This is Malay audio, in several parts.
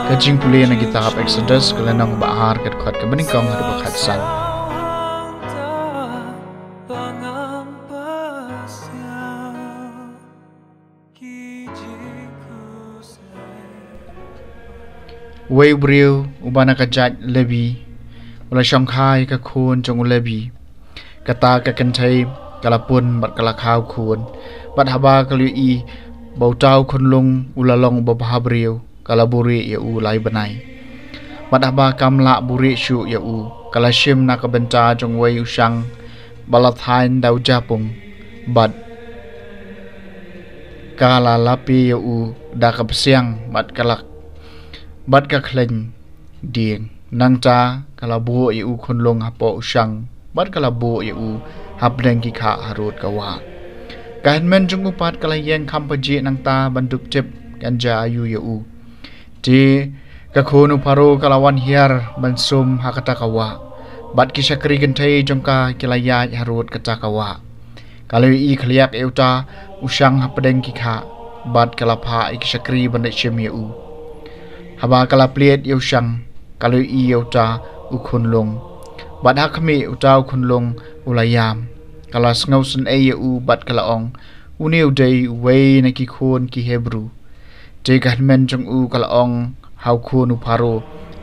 Kajing puli na kitab Exodus kalanang bahar kat kuat ke beningkong hadu bakat san. Wei briu ubana kajat lebi ula shangkai ka khun jong lebi kata ka kanthai kalapun bat kalakhaw khun bat haba kalu I bau tau khun lung ula long ba briu kalaburi ya u lai banai bat haba kamla buri shu ya u kalashim na ka benta jong wei usang balathain dau japung bat kala lapi ya u da ka siang bat kalak bat ka khleng ding nang cha kalabu yu khun long hapo usang bat kalabu yu hapdeng ki kha harut kawa kan men jung upat kala yeng khampaji nang ta banduk chip ganja yu yu ti ka khunu paro kalawan hiar bansum hakata kawa bat ki sakri genthai jongka kilaya harut kata kawa kalau I khliak euta usang hapdeng ki kha bat kalapha ik sakri bandai chem yu haba kala pliet yau shang kalau I yauta ukhun long bat hakmi uta ukhun long ulayam kala sngaw sun u bat kala ong uniu dei wei na ki khun ki hebru te kahmen jong u kala ong hau khun u pharo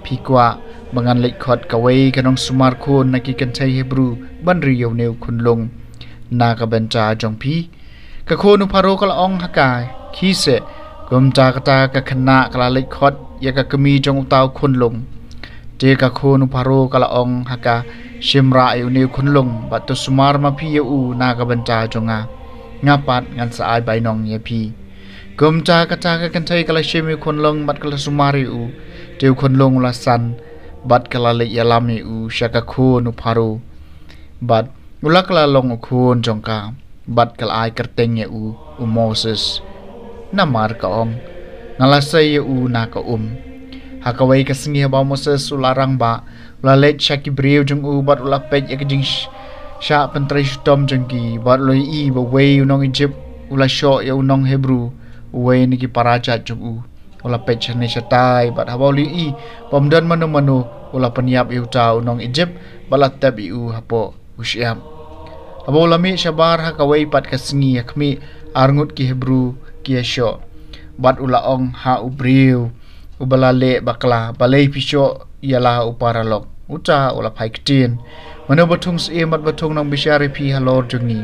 phikwa bangan lek khot ka wei kanong sumar khun na ki kanthai hebru ban ri yau neu khun long na ka bencha jong phi ka khun u pharo kala ong hakai khi se gom ta kata ka khna kala lek khot ya ka kemi jong tau khun long te ka khun pharo kala ong haka shimra yu ne khun long bat to sumar ma phi u na ka banta jonga ngapat ngan sa ai bai nong ye phi gom ta kata ka kan thai kala shimi khun long bat kala sumari u te khun long la san bat kala le yalami u shaka khun pharo bat ulak la long khun jongka bat kala ai kerteng ye u Moses namar ka ong ngalasay u na ka hakaway kasingi ba Moses ularang ba ulalet shaki briu jung u bat ulapet yakjing sha pentrai stom jungki bat loi I ba way unong Egypt ula sho ya unong Hebrew way niki paraja jung u ulapet chane shatai bat hawali I pomdan manu ula peniap yuta unong Egypt balat tab u hapo usyam abolami shabar hakaway pat kasingi yakmi arngut ki Hebrew ki sho bat ula ong ha ubriu ubalale bakla balai pisho ialah uparalok uta ula phaiktin mano bathung se mat bathung nang bishari phi halor jungi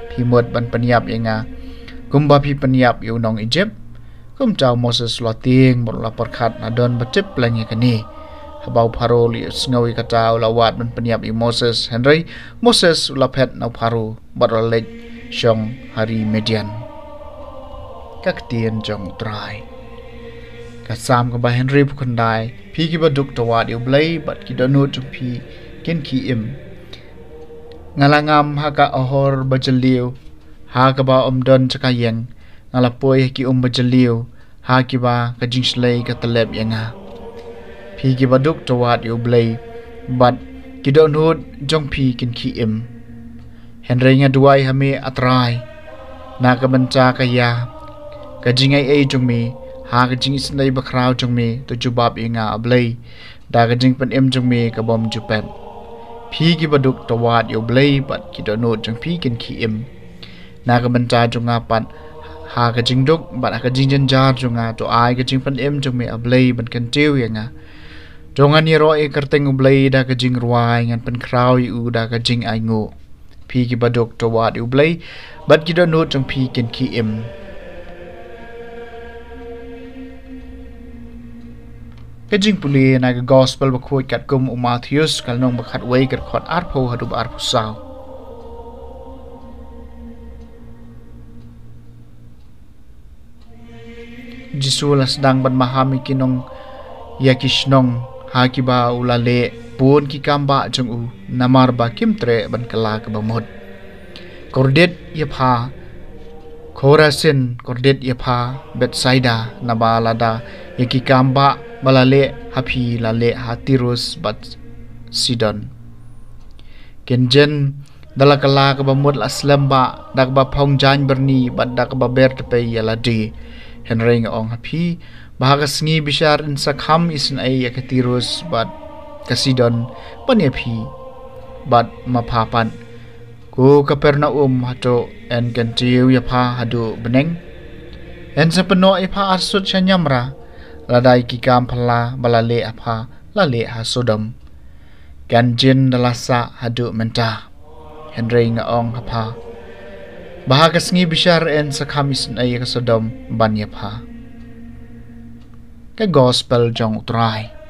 phi mod ban paniap yenga kumba phi paniap yu nong Egypt kum chau Moses loting bol la parkhat na don batip langi kani habau pharo li sngawi kata ula wat ban paniap yu Moses Henry Moses ula phet na pharo barolej shong hari median kaktien jong trai kasam ka ba Henry phukandai phi ki baduk tawat yu blai bat ki donu chu phi ken ki im ngalangam haka ahor bajaliu ha ka ba omdon chakayeng ngalapoi ki bajaliu ha ki ba ka jingslei ka taleb yanga phi ki baduk tawat yu blai bat ki donu jong phi ken ki im Henry nga duai hame atrai na ka bancha ka ya kajingai ai jongmi ha kajing isnai bakrau jongmi to jubab inga ablai da kajing pen em jongmi ka bom jupem phi ki baduk tawat yo blai bat ki do no jong phi ken ki em na ka banta jonga pat ha kajing duk bat kajing janjar jonga to ai kajing pen em jongmi ablai ban kan teu yanga jonga ni ro e kerteng ablai da kajing ruai ngan pen krau yu da kajing ai ngo phi ki baduk tawat yo blai bat ki do no jong phi ken ki em kajing puli na gospel bakhoi kat kum Matthews kalnong bakhat wei kat khot arpho hadu arpho saw Jisulah sedang ban mahami kinong yakishnong hakiba ulale pun ki kamba jong u namar ba kimtre ban kala ka bamod kordet yapha Khorasin kordet yapha Betsaida nabalada yaki kamba balale hapi lale hatirus bat Sidon kenjen dalakala ka bamod aslamba dakba phongjan berni bat dakba ber tepe yaladi Henry ong hapi Bahaga sengi bishar in sakham isin ay akatirus bat kasidon panyapi bat mapapan ku Kapernaum hato en kentiu yapa hadu beneng en sepeno ipa arsut syanyamra ladai kikam pala balale apa lale ha Sodom ganjin dalasa hadu mentah Henry ngaong apa bahaga sengi bishar en sakhamis ay ka Sodom banyapha ke gospel jong utrai